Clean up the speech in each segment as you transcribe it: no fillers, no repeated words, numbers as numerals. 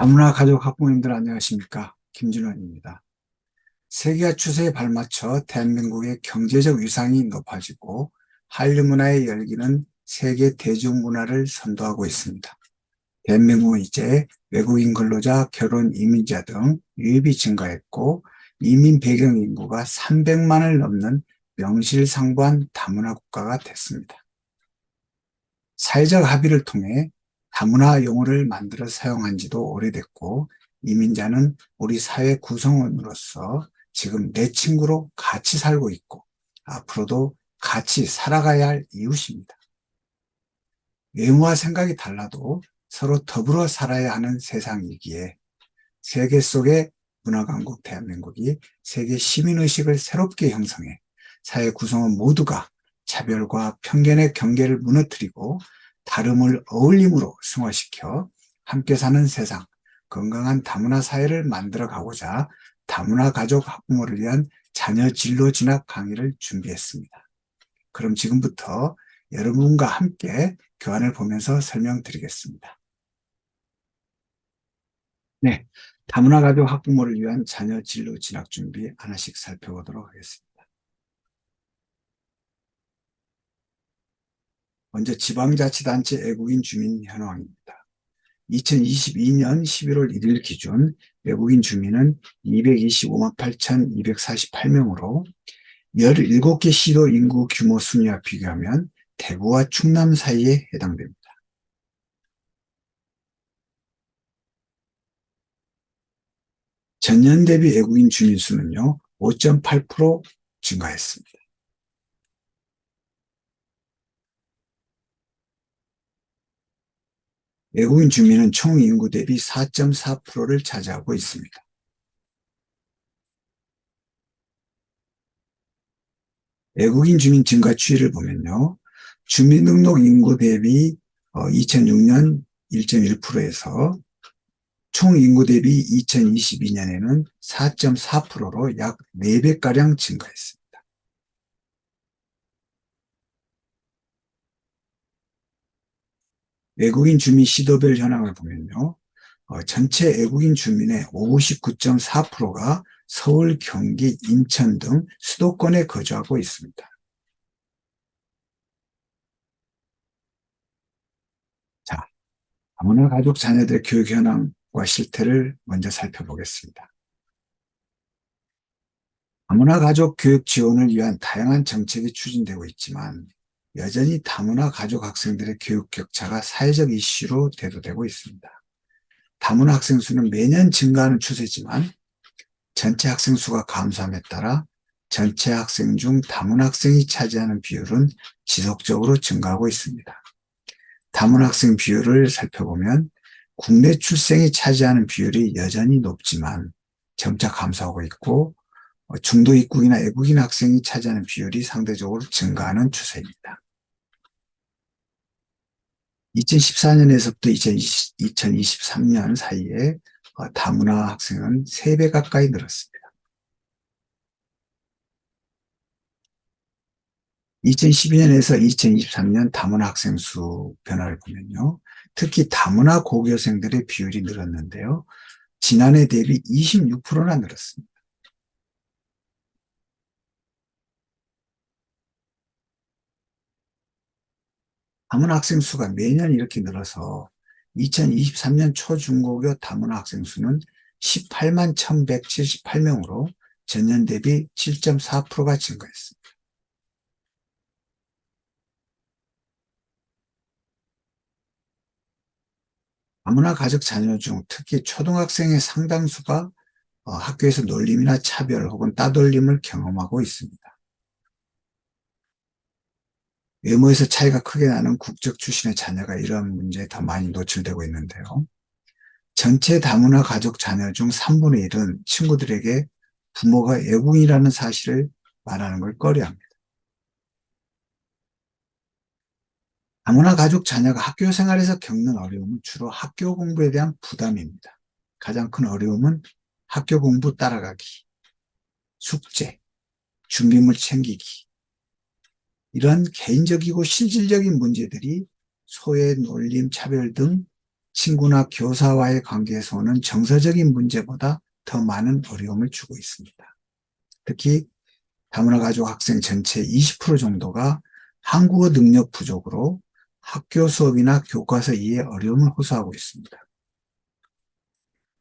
다문화 가족 학부모님들 안녕하십니까? 김준원입니다. 세계화 추세에 발맞춰 대한민국의 경제적 위상이 높아지고 한류 문화의 열기는 세계 대중문화를 선도하고 있습니다. 대한민국은 이제 외국인 근로자, 결혼 이민자 등 유입이 증가했고 이민 배경 인구가 300만을 넘는 명실상부한 다문화 국가가 됐습니다. 사회적 합의를 통해 다문화 용어를 만들어 사용한 지도 오래됐고 이민자는 우리 사회 구성원으로서 지금 내 친구로 같이 살고 있고 앞으로도 같이 살아가야 할 이웃입니다. 외모와 생각이 달라도 서로 더불어 살아야 하는 세상이기에 세계 속의 문화강국 대한민국이 세계 시민의식을 새롭게 형성해 사회 구성원 모두가 차별과 편견의 경계를 무너뜨리고 다름을 어울림으로 승화시켜 함께 사는 세상, 건강한 다문화 사회를 만들어가고자 다문화 가족 학부모를 위한 자녀 진로 진학 강의를 준비했습니다. 그럼 지금부터 여러분과 함께 교환을 보면서 설명드리겠습니다. 네, 다문화 가족 학부모를 위한 자녀 진로 진학 준비 하나씩 살펴보도록 하겠습니다. 먼저 지방자치단체 외국인 주민 현황입니다. 2022년 11월 1일 기준 외국인 주민은 225만 8,248명으로 17개 시도 인구 규모 순위와 비교하면 대구와 충남 사이에 해당됩니다. 전년 대비 외국인 주민 수는요, 5.8% 증가했습니다. 외국인 주민은 총 인구 대비 4.4%를 차지하고 있습니다. 외국인 주민 증가 추이를 보면요. 주민등록 인구 대비 2006년 1.1%에서 총 인구 대비 2022년에는 4.4%로 약 4배가량 증가했습니다. 외국인 주민 시도별 현황을 보면요. 전체 외국인 주민의 59.4%가 서울, 경기, 인천 등 수도권에 거주하고 있습니다. 자, 다문화 가족 자녀들의 교육 현황과 실태를 먼저 살펴보겠습니다. 다문화 가족 교육 지원을 위한 다양한 정책이 추진되고 있지만 여전히 다문화 가족 학생들의 교육 격차가 사회적 이슈로 대두되고 있습니다. 다문화 학생 수는 매년 증가하는 추세지만 전체 학생 수가 감소함에 따라 전체 학생 중 다문화 학생이 차지하는 비율은 지속적으로 증가하고 있습니다. 다문화 학생 비율을 살펴보면 국내 출생이 차지하는 비율이 여전히 높지만 점차 감소하고 있고 중도 입국이나 외국인 학생이 차지하는 비율이 상대적으로 증가하는 추세입니다. 2014년에서부터 2023년 사이에 다문화 학생은 3배 가까이 늘었습니다. 2012년에서 2023년 다문화 학생 수 변화를 보면요. 특히 다문화 고교생들의 비율이 늘었는데요. 지난해 대비 26%나 늘었습니다. 다문화 학생 수가 매년 이렇게 늘어서 2023년 초중고교 다문화 학생 수는 18만 1,178명으로 전년 대비 7.4%가 증가했습니다. 다문화 가족 자녀 중 특히 초등학생의 상당수가 학교에서 놀림이나 차별 혹은 따돌림을 경험하고 있습니다. 외모에서 차이가 크게 나는 국적 출신의 자녀가 이런 문제에 더 많이 노출되고 있는데요. 전체 다문화 가족 자녀 중 3분의 1은 친구들에게 부모가 외국인이라는 사실을 말하는 걸 꺼려합니다. 다문화 가족 자녀가 학교 생활에서 겪는 어려움은 주로 학교 공부에 대한 부담입니다. 가장 큰 어려움은 학교 공부 따라가기, 숙제, 준비물 챙기기, 이런 개인적이고 실질적인 문제들이 소외, 놀림, 차별 등 친구나 교사와의 관계에서 오는 정서적인 문제보다 더 많은 어려움을 주고 있습니다. 특히 다문화 가족 학생 전체 20% 정도가 한국어 능력 부족으로 학교 수업이나 교과서 이해에 어려움을 호소하고 있습니다.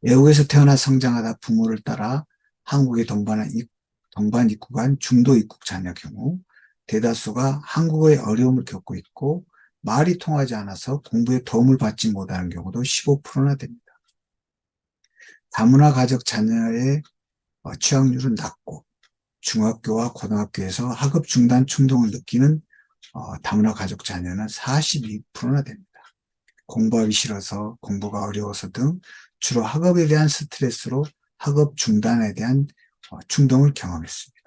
외국에서 태어나 성장하다 부모를 따라 한국에 동반 입국한 중도 입국 자녀 경우 대다수가 한국어에 어려움을 겪고 있고 말이 통하지 않아서 공부에 도움을 받지 못하는 경우도 15%나 됩니다. 다문화 가족 자녀의 취학률은 낮고 중학교와 고등학교에서 학업 중단 충동을 느끼는 다문화 가족 자녀는 42%나 됩니다. 공부하기 싫어서, 공부가 어려워서 등 주로 학업에 대한 스트레스로 학업 중단에 대한 충동을 경험했습니다.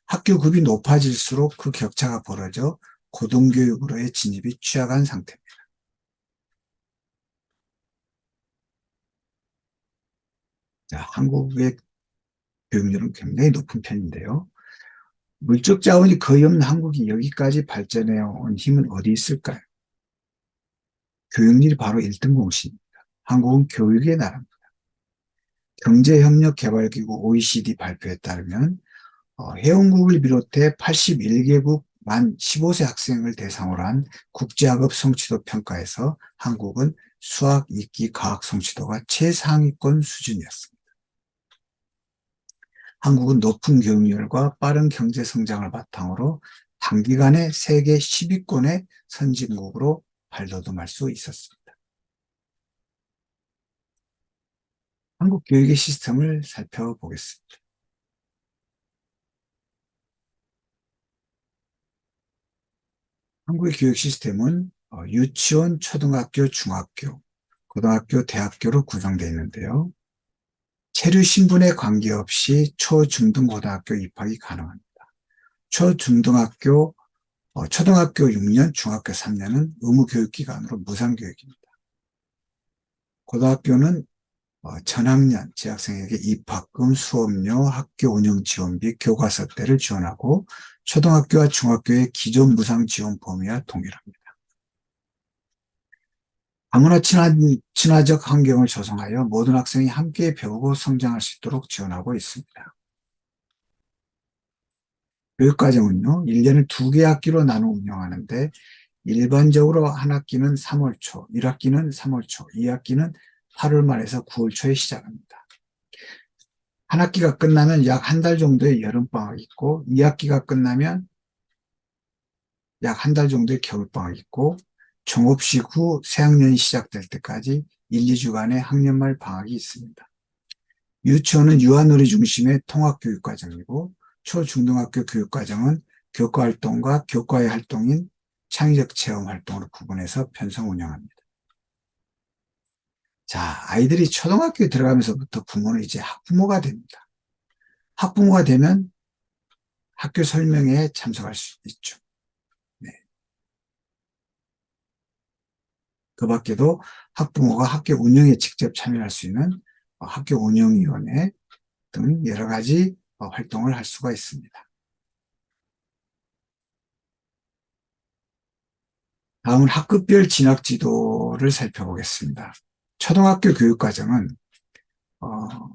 학교 급이 높아질수록 그 격차가 벌어져 고등교육으로의 진입이 취약한 상태입니다. 자, 한국의 교육률은 굉장히 높은 편인데요. 물적 자원이 거의 없는 한국이 여기까지 발전해 온 힘은 어디 있을까요? 교육률이 바로 1등 공신입니다. 한국은 교육의 나라입니다. 경제협력개발기구 OECD 발표에 따르면 회원국을 비롯해 81개국 만 15세 학생을 대상으로 한 국제학업 성취도 평가에서 한국은 수학, 읽기, 과학 성취도가 최상위권 수준이었습니다. 한국은 높은 교육열과 빠른 경제 성장을 바탕으로 단기간에 세계 10위권의 선진국으로 발돋움할 수 있었습니다. 한국 교육의 시스템을 살펴보겠습니다. 한국의 교육 시스템은 유치원, 초등학교, 중학교, 고등학교, 대학교로 구성되어 있는데요. 체류 신분에 관계없이 초, 중, 등 고등학교 입학이 가능합니다. 초등학교 6년, 중학교 3년은 의무교육기관으로 무상교육입니다. 고등학교는 전학년 재학생에게 입학금, 수업료, 학교 운영 지원비, 교과서 때를 지원하고 초등학교와 중학교의 기존 무상 지원 범위와 동일합니다. 다문화 친화적 환경을 조성하여 모든 학생이 함께 배우고 성장할 수 있도록 지원하고 있습니다. 교육과정은요, 1년을 2개 학기로 나눠 운영하는데 일반적으로 한 학기는 3월 초, 1학기는 3월 초, 2학기는 8월 말에서 9월 초에 시작합니다. 한 학기가 끝나면 약 한 달 정도의 여름방학이 있고 2학기가 끝나면 약 한 달 정도의 겨울방학이 있고 종업식 후 새학년이 시작될 때까지 1, 2주간의 학년말 방학이 있습니다. 유치원은 유아놀이 중심의 통합교육과정이고 초중등학교 교육과정은 교과활동과 교과의 활동인 창의적 체험 활동으로 구분해서 편성 운영합니다. 자, 아이들이 초등학교에 들어가면서부터 부모는 이제 학부모가 됩니다. 학부모가 되면 학교 설명회에 참석할 수 있죠. 네. 그 밖에도 학부모가 학교 운영에 직접 참여할 수 있는 학교 운영위원회 등 여러 가지 활동을 할 수가 있습니다. 다음은 학급별 진학 지도를 살펴보겠습니다. 초등학교 교육과정은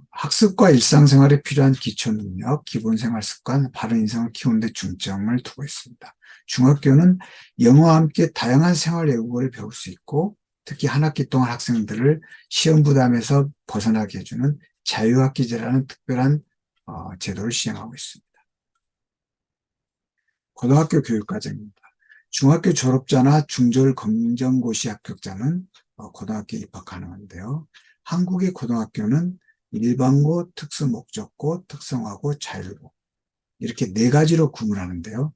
학습과 일상생활에 필요한 기초능력, 기본생활 습관, 바른 인성을 키우는 데 중점을 두고 있습니다. 중학교는 영어와 함께 다양한 생활 외국어를 배울 수 있고 특히 한 학기 동안 학생들을 시험 부담에서 벗어나게 해주는 자유학기제라는 특별한 제도를 시행하고 있습니다. 고등학교 교육과정입니다. 중학교 졸업자나 중졸 검정고시 합격자는 고등학교에 입학 가능한데요. 한국의 고등학교는 일반고, 특수목적고, 특성화고, 자율고 이렇게 네 가지로 구분하는데요.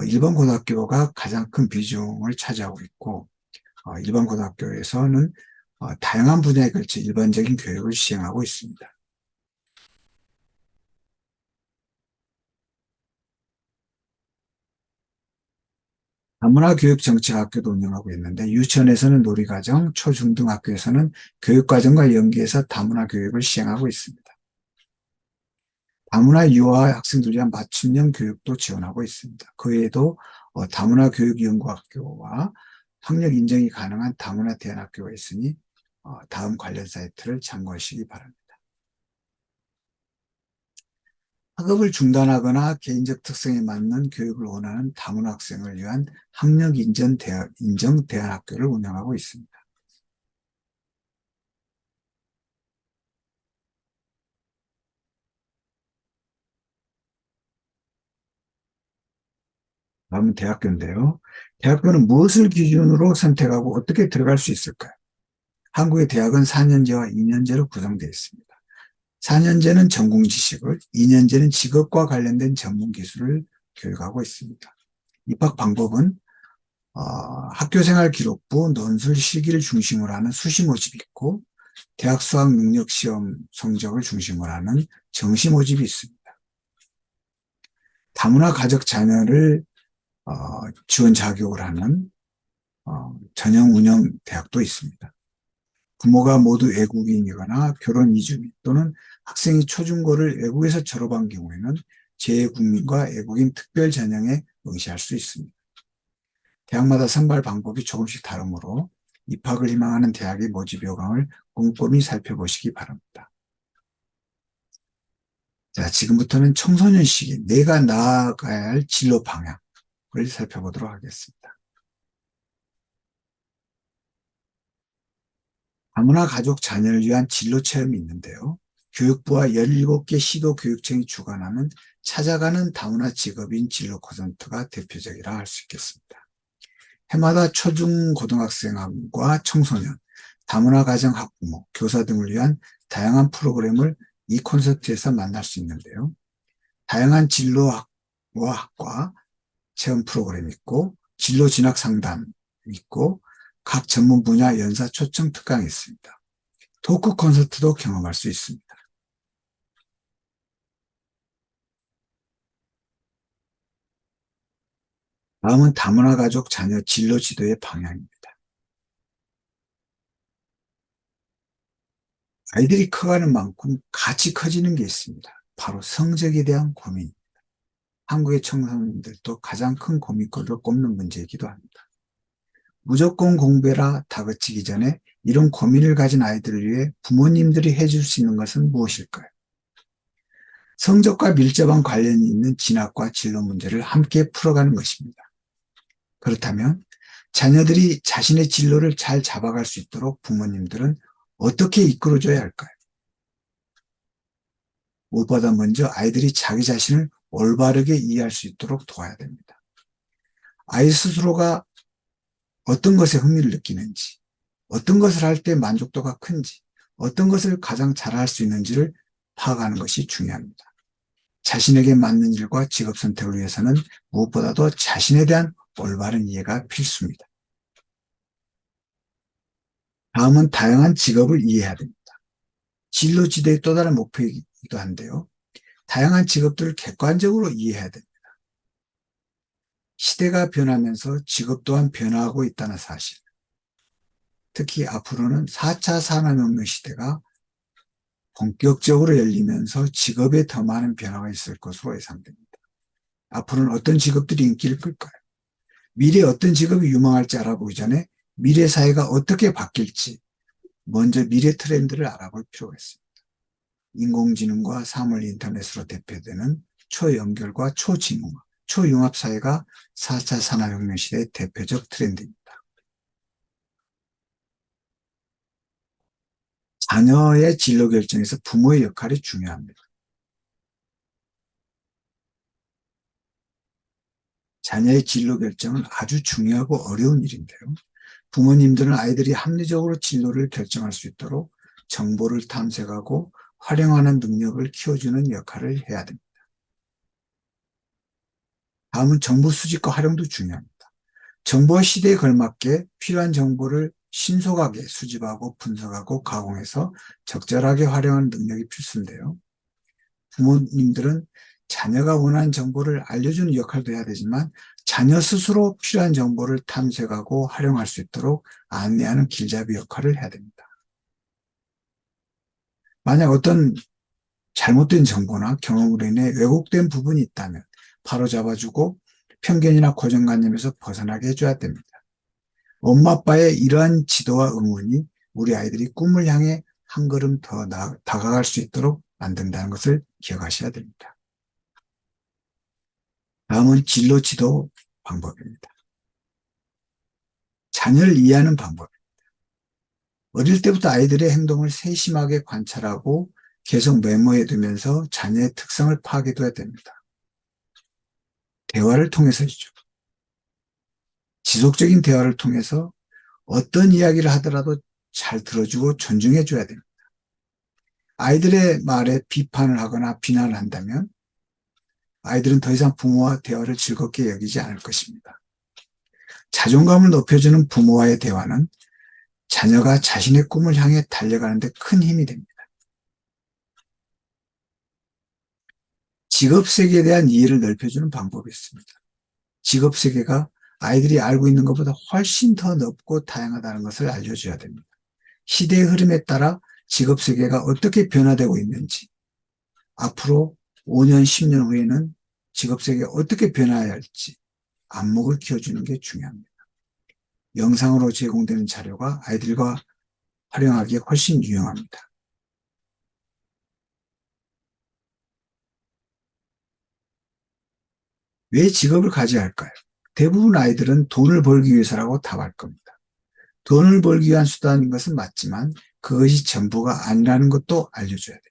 일반 고등학교가 가장 큰 비중을 차지하고 있고 일반 고등학교에서는 다양한 분야에 걸쳐 일반적인 교육을 시행하고 있습니다. 다문화 교육정책학교도 운영하고 있는데 유치원에서는 놀이과정, 초중등학교에서는 교육과정과 연계해서 다문화 교육을 시행하고 있습니다. 다문화 유아 학생들 위한 맞춤형 교육도 지원하고 있습니다. 그 외에도 다문화 교육연구학교와 학력 인정이 가능한 다문화 대안학교가 있으니 다음 관련 사이트를 참고하시기 바랍니다. 학업을 중단하거나 개인적 특성에 맞는 교육을 원하는 다문화 학생을 위한 학력 인정 대안학교를 운영하고 있습니다. 다음은 대학교인데요. 대학교는 무엇을 기준으로 선택하고 어떻게 들어갈 수 있을까요? 한국의 대학은 4년제와 2년제로 구성되어 있습니다. 4년제는 전공 지식을, 2년제는 직업과 관련된 전문 기술을 교육하고 있습니다. 입학 방법은 학교생활 기록부, 논술 실기를 중심으로 하는 수시 모집이 있고 대학 수학 능력 시험 성적을 중심으로 하는 정시 모집이 있습니다. 다문화 가족 자녀를 지원 자격을 하는 전형 운영 대학도 있습니다. 부모가 모두 외국인이거나 결혼 이주민 또는 학생이 초중고를 외국에서 졸업한 경우에는 재외국민과 외국인 특별 전형에 응시할 수 있습니다. 대학마다 선발 방법이 조금씩 다르므로 입학을 희망하는 대학의 모집 요강을 꼼꼼히 살펴보시기 바랍니다. 자, 지금부터는 청소년 시기 내가 나아가야 할 진로 방향을 살펴보도록 하겠습니다. 다문화 가족 자녀를 위한 진로 체험이 있는데요. 교육부와 17개 시도 교육청이 주관하는 찾아가는 다문화 직업인 진로 콘서트가 대표적이라 할 수 있겠습니다. 해마다 초중 고등학생과 청소년, 다문화 가정 학부모, 교사 등을 위한 다양한 프로그램을 이 콘서트에서 만날 수 있는데요. 다양한 진로와 학과 체험 프로그램이 있고 진로 진학 상담이 있고 각 전문 분야 연사 초청 특강이 있습니다. 토크 콘서트도 경험할 수 있습니다. 다음은 다문화 가족 자녀 진로 지도의 방향입니다. 아이들이 커가는 만큼 같이 커지는 게 있습니다. 바로 성적에 대한 고민. 한국의 청소년들도 가장 큰 고민거리로 꼽는 문제이기도 합니다. 무조건 공부해라 다그치기 전에 이런 고민을 가진 아이들을 위해 부모님들이 해줄 수 있는 것은 무엇일까요? 성적과 밀접한 관련이 있는 진학과 진로 문제를 함께 풀어가는 것입니다. 그렇다면 자녀들이 자신의 진로를 잘 잡아갈 수 있도록 부모님들은 어떻게 이끌어줘야 할까요? 무엇보다 먼저 아이들이 자기 자신을 올바르게 이해할 수 있도록 도와야 됩니다. 아이 스스로가 어떤 것에 흥미를 느끼는지, 어떤 것을 할 때 만족도가 큰지, 어떤 것을 가장 잘할 수 있는지를 파악하는 것이 중요합니다. 자신에게 맞는 일과 직업 선택을 위해서는 무엇보다도 자신에 대한 올바른 이해가 필수입니다. 다음은 다양한 직업을 이해해야 됩니다. 진로 지도의 또 다른 목표이기도 한데요. 다양한 직업들을 객관적으로 이해해야 됩니다. 시대가 변하면서 직업 또한 변화하고 있다는 사실. 특히 앞으로는 4차 산업혁명 시대가 본격적으로 열리면서 직업에 더 많은 변화가 있을 것으로 예상됩니다. 앞으로는 어떤 직업들이 인기를 끌까요? 미래에 어떤 직업이 유망할지 알아보기 전에 미래 사회가 어떻게 바뀔지 먼저 미래 트렌드를 알아볼 필요가 있습니다. 인공지능과 사물 인터넷으로 대표되는 초연결과 초지능화, 초융합 사회가 4차 산업혁명 시대의 대표적 트렌드입니다. 자녀의 진로 결정에서 부모의 역할이 중요합니다. 자녀의 진로 결정은 아주 중요하고 어려운 일인데요. 부모님들은 아이들이 합리적으로 진로를 결정할 수 있도록 정보를 탐색하고 활용하는 능력을 키워주는 역할을 해야 됩니다. 다음은 정보 수집과 활용도 중요합니다. 정보 시대에 걸맞게 필요한 정보를 신속하게 수집하고 분석하고 가공해서 적절하게 활용하는 능력이 필수인데요. 부모님들은 자녀가 원하는 정보를 알려주는 역할도 해야 되지만 자녀 스스로 필요한 정보를 탐색하고 활용할 수 있도록 안내하는 길잡이 역할을 해야 됩니다. 만약 어떤 잘못된 정보나 경험으로 인해 왜곡된 부분이 있다면 바로 잡아주고 편견이나 고정관념에서 벗어나게 해줘야 됩니다. 엄마 아빠의 이러한 지도와 응원이 우리 아이들이 꿈을 향해 한 걸음 더 다가갈 수 있도록 만든다는 것을 기억하셔야 됩니다. 다음은 진로 지도 방법입니다. 자녀를 이해하는 방법. 어릴 때부터 아이들의 행동을 세심하게 관찰하고 계속 메모해 두면서 자녀의 특성을 파악해둬야 됩니다. 대화를 통해서이죠. 지속적인 대화를 통해서 어떤 이야기를 하더라도 잘 들어주고 존중해 줘야 됩니다. 아이들의 말에 비판을 하거나 비난을 한다면 아이들은 더 이상 부모와 대화를 즐겁게 여기지 않을 것입니다. 자존감을 높여주는 부모와의 대화는 자녀가 자신의 꿈을 향해 달려가는 데 큰 힘이 됩니다. 직업 세계에 대한 이해를 넓혀주는 방법이 있습니다. 직업 세계가 아이들이 알고 있는 것보다 훨씬 더 넓고 다양하다는 것을 알려줘야 됩니다. 시대의 흐름에 따라 직업 세계가 어떻게 변화되고 있는지, 앞으로 5년, 10년 후에는 직업 세계가 어떻게 변화해야 할지 안목을 키워주는 게 중요합니다. 영상으로 제공되는 자료가 아이들과 활용하기에 훨씬 유용합니다. 왜 직업을 가져야 할까요? 대부분 아이들은 돈을 벌기 위해서라고 답할 겁니다. 돈을 벌기 위한 수단인 것은 맞지만 그것이 전부가 아니라는 것도 알려줘야 됩니다.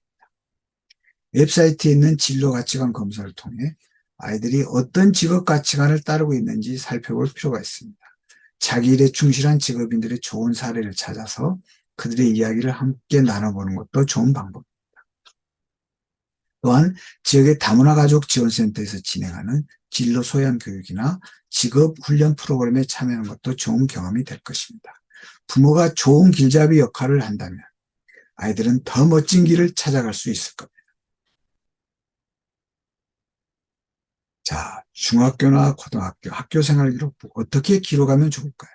웹사이트에 있는 진로 가치관 검사를 통해 아이들이 어떤 직업 가치관을 따르고 있는지 살펴볼 필요가 있습니다. 자기 일에 충실한 직업인들의 좋은 사례를 찾아서 그들의 이야기를 함께 나눠보는 것도 좋은 방법입니다. 또한 지역의 다문화 가족 지원센터에서 진행하는 진로 소양 교육이나 직업 훈련 프로그램에 참여하는 것도 좋은 경험이 될 것입니다. 부모가 좋은 길잡이 역할을 한다면 아이들은 더 멋진 길을 찾아갈 수 있을 겁니다. 자, 중학교나 고등학교, 학교 생활 기록부 어떻게 기록하면 좋을까요?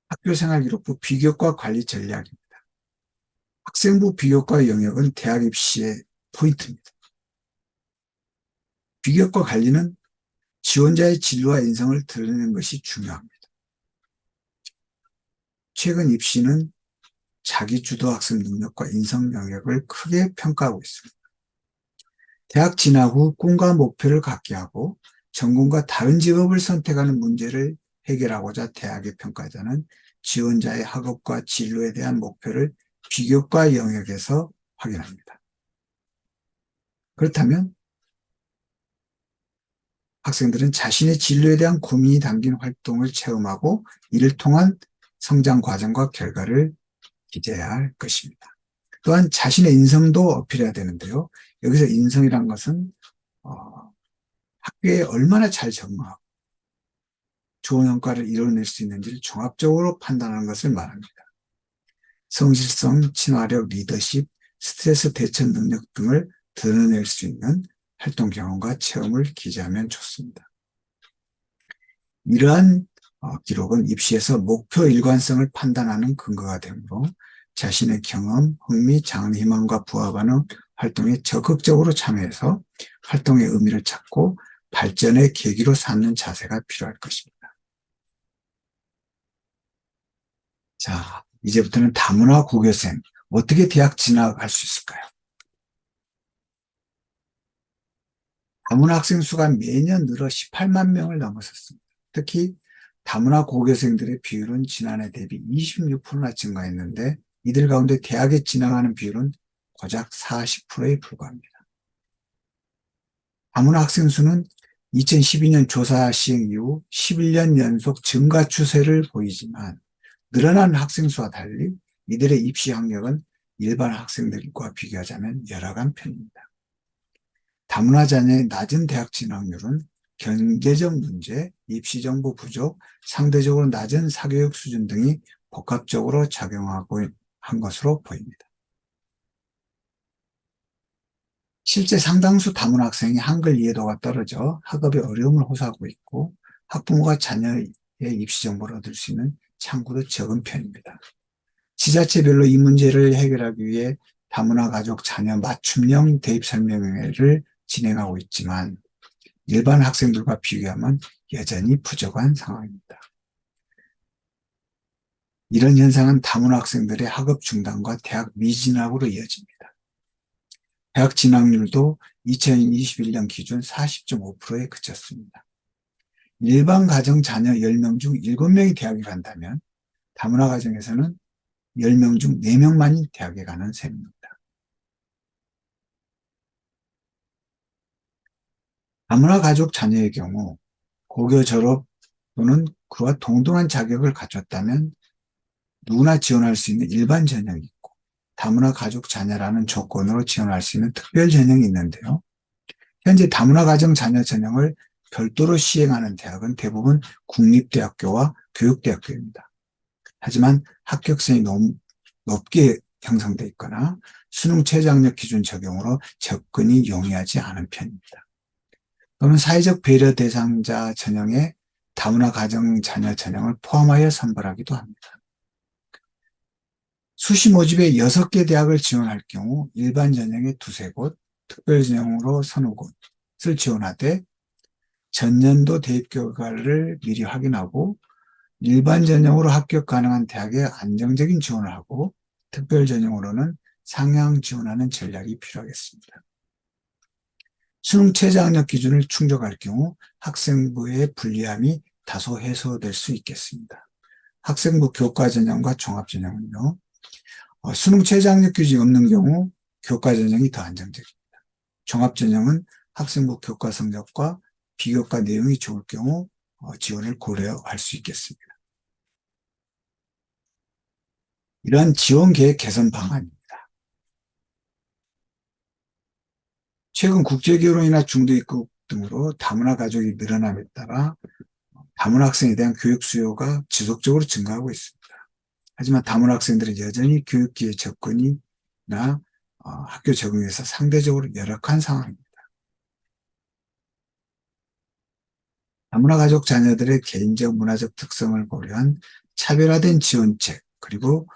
학교 생활 기록부 비교과 관리 전략입니다. 학생부 비교과 영역은 대학 입시의 포인트입니다. 비교과 관리는 지원자의 진로와 인성을 드러내는 것이 중요합니다. 최근 입시는 자기주도 학습 능력과 인성 영역을 크게 평가하고 있습니다. 대학 진학 후 꿈과 목표를 갖게 하고 전공과 다른 직업을 선택하는 문제를 해결하고자 대학의 평가자는 지원자의 학업과 진로에 대한 목표를 비교과 영역에서 확인합니다. 그렇다면 학생들은 자신의 진로에 대한 고민이 담긴 활동을 체험하고 이를 통한 성장 과정과 결과를 기대해야 할 것입니다. 또한 자신의 인성도 어필해야 되는데요. 여기서 인성이란 것은 학교에 얼마나 잘 적응하고 좋은 성과를 이뤄낼 수 있는지를 종합적으로 판단하는 것을 말합니다. 성실성, 친화력, 리더십, 스트레스 대처 능력 등을 드러낼 수 있는 활동 경험과 체험을 기재하면 좋습니다. 이러한 기록은 입시에서 목표 일관성을 판단하는 근거가 되므로 자신의 경험, 흥미, 장래 희망과 부합하는 활동에 적극적으로 참여해서 활동의 의미를 찾고 발전의 계기로 삼는 자세가 필요할 것입니다. 자, 이제부터는 다문화 고교생, 어떻게 대학 진학할 수 있을까요? 다문화 학생 수가 매년 늘어 18만 명을 넘어섰습니다. 특히 다문화 고교생들의 비율은 지난해 대비 26%나 증가했는데 이들 가운데 대학에 진학하는 비율은 고작 40%에 불과합니다. 다문화 학생 수는 2012년 조사 시행 이후 11년 연속 증가 추세를 보이지만 늘어난 학생 수와 달리 이들의 입시 학력은 일반 학생들과 비교하자면 열악한 편입니다. 다문화 자녀의 낮은 대학 진학률은 경제적 문제, 입시 정보 부족, 상대적으로 낮은 사교육 수준 등이 복합적으로 작용하고 한 것으로 보입니다. 실제 상당수 다문화 학생이 한글 이해도가 떨어져 학업에 어려움을 호소하고 있고 학부모가 자녀의 입시 정보를 얻을 수 있는 창구도 적은 편입니다. 지자체별로 이 문제를 해결하기 위해 다문화 가족 자녀 맞춤형 대입 설명회를 진행하고 있지만 일반 학생들과 비교하면 여전히 부족한 상황입니다. 이런 현상은 다문화 학생들의 학업 중단과 대학 미진학으로 이어집니다. 대학 진학률도 2021년 기준 40.5%에 그쳤습니다. 일반 가정 자녀 10명 중 7명이 대학에 간다면 다문화 가정에서는 10명 중 4명만이 대학에 가는 셈입니다. 다문화 가족 자녀의 경우 고교 졸업 또는 그와 동등한 자격을 갖췄다면 누구나 지원할 수 있는 일반 전형이 있고 다문화 가족 자녀라는 조건으로 지원할 수 있는 특별 전형이 있는데요. 현재 다문화 가정 자녀 전형을 별도로 시행하는 대학은 대부분 국립대학교와 교육대학교입니다. 하지만 합격선이 너무 높게 형성돼 있거나 수능 최저학력 기준 적용으로 접근이 용이하지 않은 편입니다. 또는 사회적 배려 대상자 전형에 다문화 가정 자녀 전형을 포함하여 선발하기도 합니다. 수시 모집에 6개 대학을 지원할 경우 일반 전형에 2~3곳, 특별 전형으로 3~4곳을 지원하되 전년도 대입 결과를 미리 확인하고 일반 전형으로 합격 가능한 대학에 안정적인 지원을 하고 특별 전형으로는 상향 지원하는 전략이 필요하겠습니다. 수능 최저학력 기준을 충족할 경우 학생부의 불리함이 다소 해소될 수 있겠습니다. 학생부 교과 전형과 종합 전형은요. 수능 최저학력 기준이 없는 경우 교과 전형이 더 안정적입니다. 종합 전형은 학생부 교과 성적과 비교과 내용이 좋을 경우 지원을 고려할 수 있겠습니다. 이러한 지원 계획 개선 방안입니다. 최근 국제결혼이나 중도 입국 등으로 다문화 가족이 늘어남에 따라 다문화 학생에 대한 교육 수요가 지속적으로 증가하고 있습니다. 하지만 다문화 학생들은 여전히 교육기회 접근이나 학교 적응에서 상대적으로 열악한 상황입니다. 다문화 가족 자녀들의 개인적 문화적 특성을 고려한 차별화된 지원책 그리고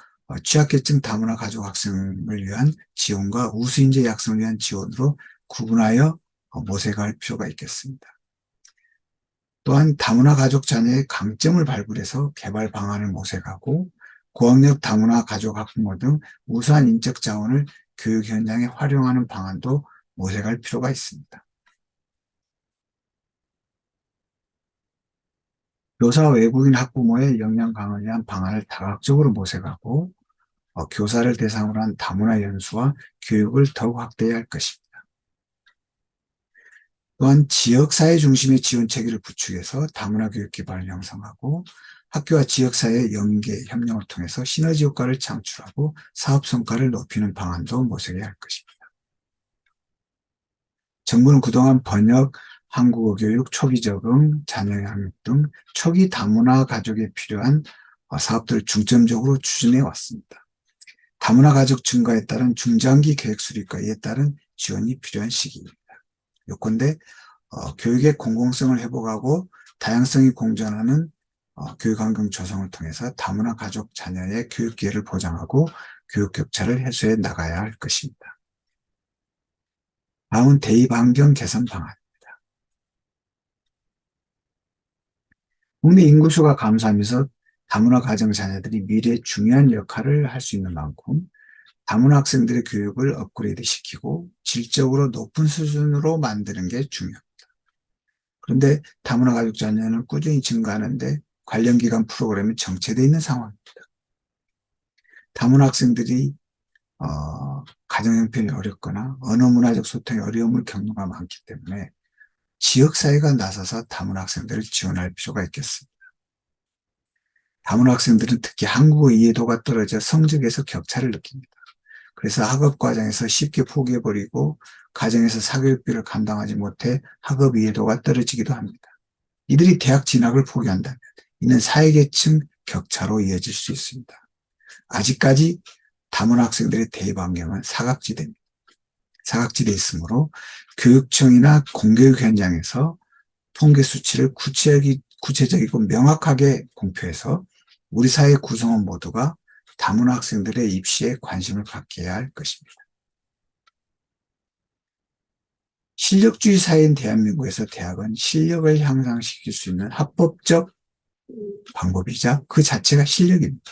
취약계층 다문화 가족 학생을 위한 지원과 우수인재 양성을 위한 지원으로 구분하여 모색할 필요가 있겠습니다. 또한 다문화 가족 자녀의 강점을 발굴해서 개발 방안을 모색하고 고학력 다문화 가족 학부모 등 우수한 인적 자원을 교육 현장에 활용하는 방안도 모색할 필요가 있습니다. 교사 외국인 학부모의 역량 강화를 위한 방안을 다각적으로 모색하고 교사를 대상으로 한 다문화 연수와 교육을 더욱 확대해야 할 것입니다. 또한 지역사회 중심의 지원 체계를 구축해서 다문화 교육 기반을 형성하고 학교와 지역사회의 연계, 협력을 통해서 시너지 효과를 창출하고 사업 성과를 높이는 방안도 모색해야 할 것입니다. 정부는 그동안 번역, 한국어 교육, 초기 적응, 자녀 양육 등 초기 다문화 가족에 필요한 사업들을 중점적으로 추진해 왔습니다. 다문화 가족 증가에 따른 중장기 계획 수립과 이에 따른 지원이 필요한 시기입니다. 요건대 교육의 공공성을 회복하고 다양성이 공존하는 교육환경 조성을 통해서 다문화 가족 자녀의 교육 기회를 보장하고 교육 격차를 해소해 나가야 할 것입니다. 다음은 대입 환경 개선 방안입니다. 국내 인구수가 감소하면서 다문화 가정 자녀들이 미래에 중요한 역할을 할 수 있는 만큼 다문화 학생들의 교육을 업그레이드 시키고 질적으로 높은 수준으로 만드는 게 중요합니다. 그런데 다문화 가족 자녀는 꾸준히 증가하는데 관련 기관 프로그램이 정체되어 있는 상황입니다. 다문화 학생들이 가정 형편이 어렵거나 언어 문화적 소통에 어려움을 겪는 가 많기 때문에 지역사회가 나서서 다문화 학생들을 지원할 필요가 있겠습니다. 다문화 학생들은 특히 한국어 이해도가 떨어져 성적에서 격차를 느낍니다. 그래서 학업 과정에서 쉽게 포기해버리고 가정에서 사교육비를 감당하지 못해 학업 이해도가 떨어지기도 합니다. 이들이 대학 진학을 포기한다면 이는 사회계층 격차로 이어질 수 있습니다. 아직까지 다문화 학생들의 대입 환경은 사각지대입니다. 사각지대에 있으므로 교육청이나 공교육 현장에서 통계 수치를 구체적이고 명확하게 공표해서 우리 사회 구성원 모두가 다문화 학생들의 입시에 관심을 갖게 해야 할 것입니다. 실력주의 사회인 대한민국에서 대학은 실력을 향상시킬 수 있는 합법적 방법이자 그 자체가 실력입니다.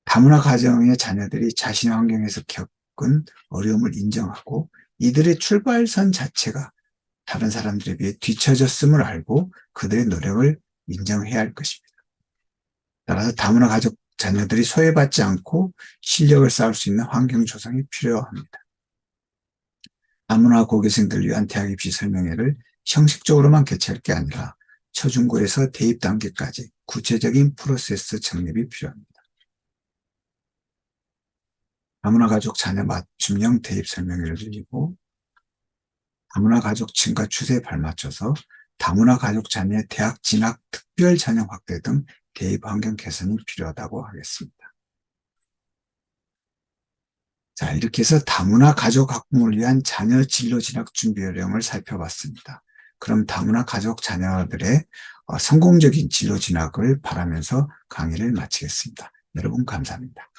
다문화 가정의 자녀들이 자신의 환경에서 겪은 어려움을 인정하고 이들의 출발선 자체가 다른 사람들에 비해 뒤처졌음을 알고 그들의 노력을 인정해야 할 것입니다. 따라서 다문화 가족 자녀들이 소외받지 않고 실력을 쌓을 수 있는 환경 조성이 필요합니다. 다문화 고교생들을 위한 대학 입시 설명회를 형식적으로만 개최할 게 아니라 초중고에서 대입 단계까지 구체적인 프로세스 정립이 필요합니다. 다문화 가족 자녀 맞춤형 대입 설명회를 열리고 다문화 가족 증가 추세에 발맞춰서 다문화 가족 자녀의 대학 진학 특별 전형 확대 등 대입 환경 개선이 필요하다고 하겠습니다. 자, 이렇게 해서 다문화 가족 학부모를 위한 자녀 진로 진학 준비 요령을 살펴봤습니다. 그럼 다문화 가족 자녀들의 성공적인 진로 진학을 바라면서 강의를 마치겠습니다. 여러분 감사합니다.